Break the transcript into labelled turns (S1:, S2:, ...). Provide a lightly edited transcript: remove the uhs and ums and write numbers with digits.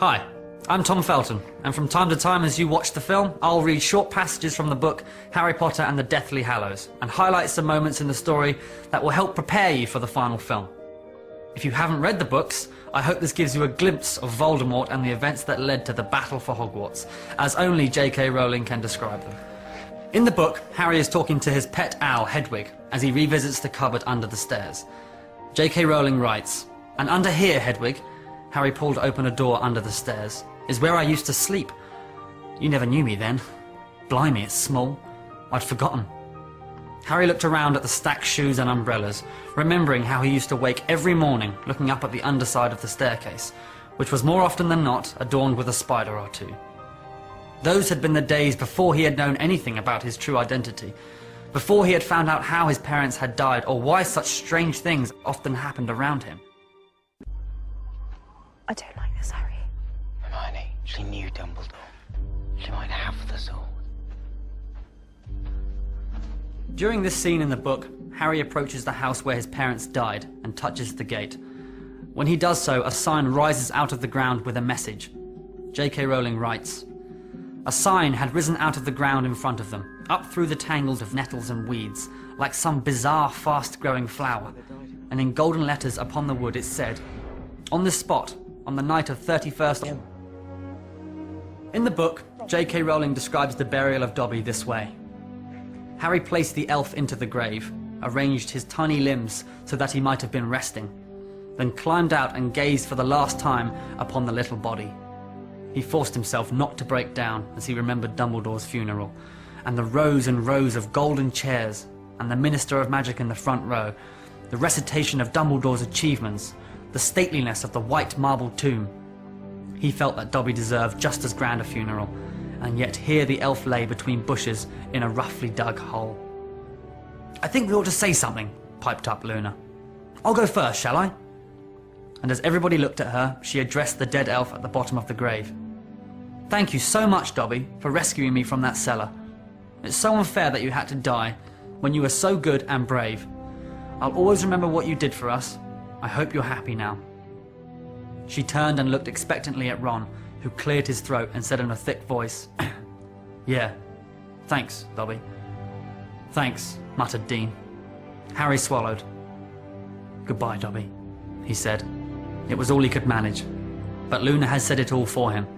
S1: Hi, I'm Tom Felton, and from time to time as you watch the film, I'll read short passages from the book Harry Potter and the Deathly Hallows, and highlight some moments in the story that will help prepare you for the final film. If you haven't read the books, I hope this gives you a glimpse of Voldemort and the events that led to the battle for Hogwarts, as only J.K. Rowling can describe them. In the book, Harry is talking to his pet owl, Hedwig, as he revisits the cupboard under the stairs. J.K. Rowling writes, "And under here, Hedwig," Harry pulled open a door under the stairs, "is where I used to sleep. You never knew me then. Blimey, it's small. I'd forgotten." Harry looked around at the stacked shoes and umbrellas, remembering how he used to wake every morning looking up at the underside of the staircase, which was more often than not adorned with a spider or two. Those had been the days before he had known anything about his true identity, before he had found out how his parents had died or why such strange things often happened around him.
S2: I don't like this, Harry.
S3: Hermione, she knew Dumbledore. She might have the sword.
S1: During this scene in the book, Harry approaches the house where his parents died and touches the gate. When he does so, a sign rises out of the ground with a message. J.K. Rowling writes, "A sign had risen out of the ground in front of them, up through the tangles of nettles and weeds, like some bizarre, fast-growing flower, and in golden letters upon the wood it said, 'On this spot, on the night of 31st... In the book, J.K. Rowling describes the burial of Dobby this way. Harry placed the elf into the grave, arranged his tiny limbs so that he might have been resting, then climbed out and gazed for the last time upon the little body. He forced himself not to break down as he remembered Dumbledore's funeral, and the rows and rows of golden chairs, and the Minister of Magic in the front row, the recitation of Dumbledore's achievements, the stateliness of the white marble tomb. He felt that Dobby deserved just as grand a funeral, and yet here the elf lay between bushes in a roughly dug hole. "I think we ought to say something," piped up Luna. "I'll go first, shall I?" And as everybody looked at her, she addressed the dead elf at the bottom of the grave. "Thank you so much, Dobby, for rescuing me from that cellar. It's so unfair that you had to die when you were so good and brave. I'll always remember what you did for us. I hope you're happy now." She turned and looked expectantly at Ron, who cleared his throat and said in a thick voice, "Yeah, thanks, Dobby." "Thanks," muttered Dean. Harry swallowed. "Goodbye, Dobby," he said. It was all he could manage, but Luna had said it all for him.